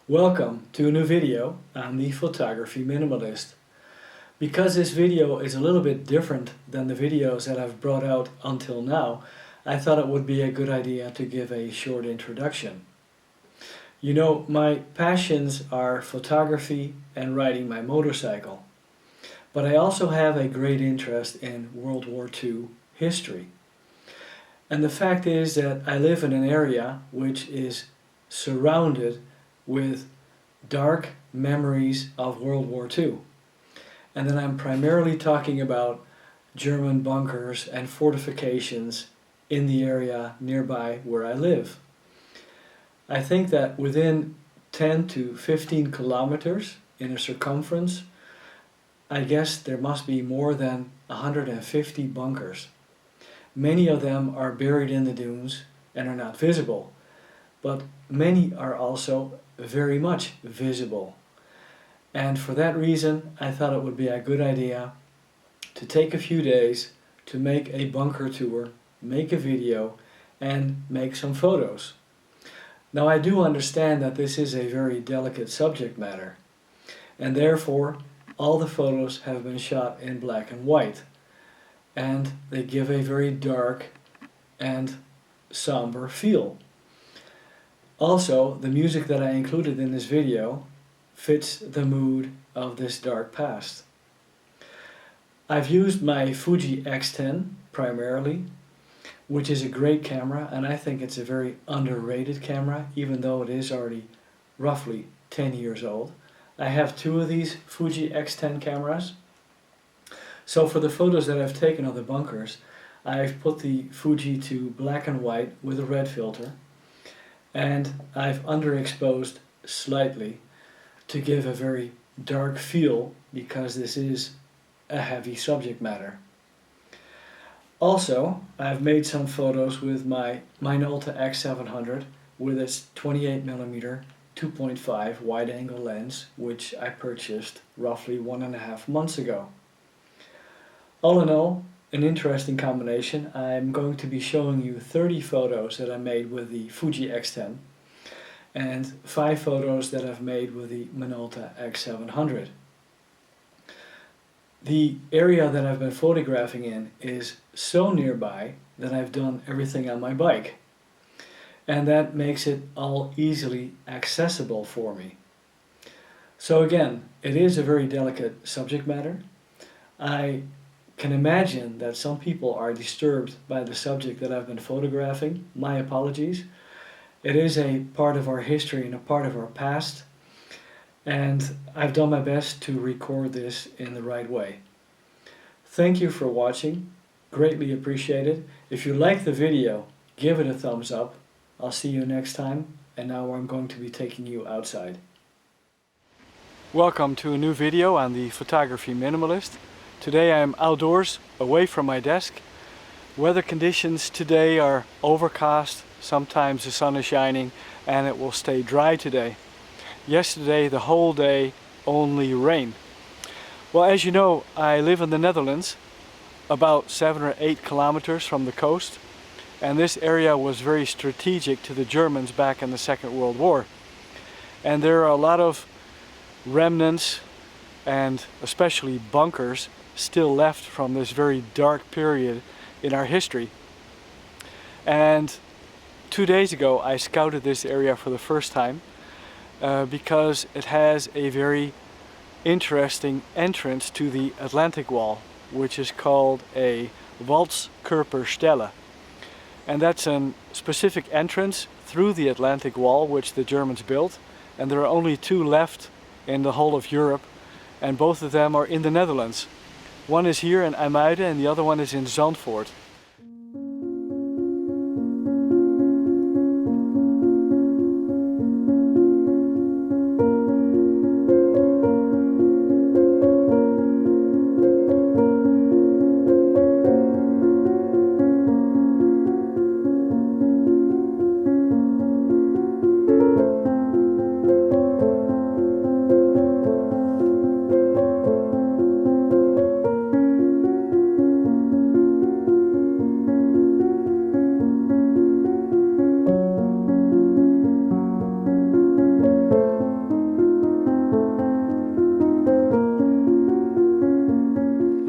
Welcome to a new video on the Photography Minimalist. Because this video is a little bit different than the videos that I've brought out until now, I thought it would be a good idea to give a short introduction. You know, my passions are photography and riding my motorcycle, but I also have a great interest in World War II history. And the fact is that I live in an area which is surrounded with dark memories of World War II. And then I'm primarily talking about German bunkers and fortifications in the area nearby where I live. I think that within 10 to 15 kilometers in a circumference, I guess there must be more than 150 bunkers. Many of them are buried in the dunes and are not visible, but many are also very much visible. And for that reason, I thought it would be a good idea to take a few days to make a bunker tour, make a video, and make some photos. Now, I do understand that this is a very delicate subject matter, and therefore all the photos have been shot in black and white, and they give a very dark and somber feel. Also, the music that I included in this video fits the mood of this dark past. I've used my Fuji X10 primarily, which is a great camera, and I think it's a very underrated camera, even though it is already roughly 10 years old. I have two of these Fuji X10 cameras. So for the photos that I've taken of the bunkers, I've put the Fuji to black and white with a red filter, and I've underexposed slightly to give a very dark feel, because this is a heavy subject matter. Also, I've made some photos with my Minolta X-700 with its 28mm 2.5 wide-angle lens, which I purchased roughly 1.5 months ago. All in all, an interesting combination. I'm going to be showing you 30 photos that I made with the Fuji X10 and 5 photos that I've made with the Minolta X-700. The area that I've been photographing in is so nearby that I've done everything on my bike, and that makes it all easily accessible for me. So again, it is a very delicate subject matter. I can imagine that some people are disturbed by the subject that I've been photographing. My apologies. It is a part of our history and a part of our past, and I've done my best to record this in the right way. Thank you for watching, greatly appreciated. If you like the video, give it a thumbs up. I'll see you next time, and now I'm going to be taking you outside. Welcome to a new video on the Photography Minimalist. Today I am outdoors, away from my desk. Weather conditions today are overcast, sometimes the sun is shining, and it will stay dry today. Yesterday, the whole day, only rain. Well, as you know, I live in the Netherlands, about 7 or 8 kilometers from the coast, and this area was very strategic to the Germans back in the Second World War. And there are a lot of remnants and especially bunkers still left from this very dark period in our history. And 2 days ago I scouted this area for the first time because it has a very interesting entrance to the Atlantic Wall, which is called a Walzkörperstelle. And that's a specific entrance through the Atlantic Wall which the Germans built, and there are only 2 left in the whole of Europe, and both of them are in the Netherlands. One is here in IJmuiden and the other one is in Zandvoort.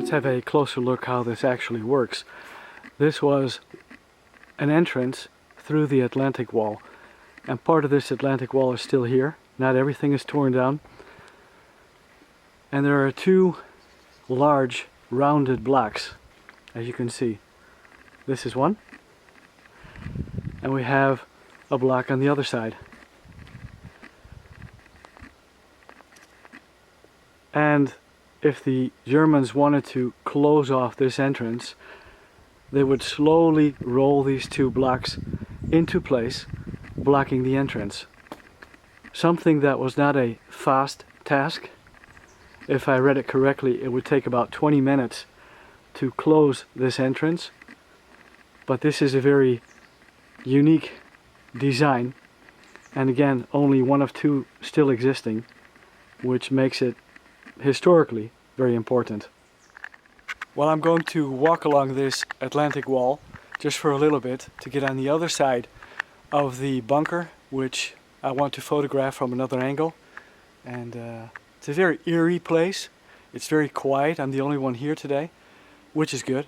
let's have a closer look how this actually works. This was an entrance through the Atlantic Wall, and part of this Atlantic Wall is still here. Not everything is torn down. And there are two large rounded blocks, as you can see. This is one, and we have a block on the other side. And if the Germans wanted to close off this entrance, they would slowly roll these two blocks into place, blocking the entrance. Something that was not a fast task. If I read it correctly, it would take about 20 minutes to close this entrance. But this is a very unique design, and again, only one of two still existing, which makes it historically very important. Well, I'm going to walk along this Atlantic Wall just for a little bit to get on the other side of the bunker, which I want to photograph from another angle. And it's a very eerie place. It's very quiet. I'm the only one here today, which is good.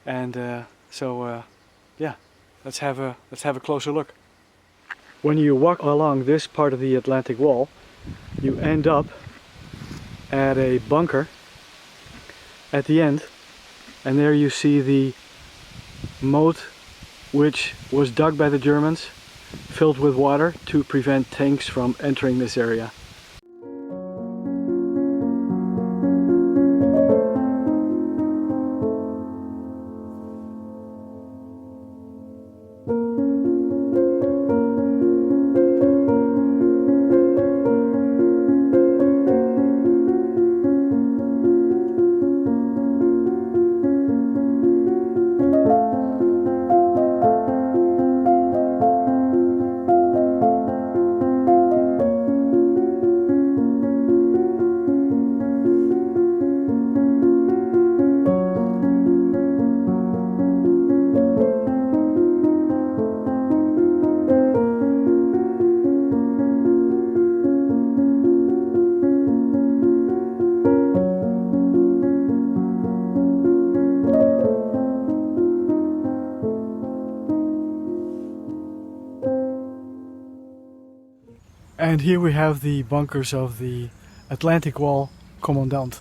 And yeah, let's have a closer look. When you walk along this part of the Atlantic Wall, you end up at a bunker at the end, and there you see the moat, which was dug by the Germans, filled with water to prevent tanks from entering this area. And here we have the bunkers of the Atlantic Wall Commandant.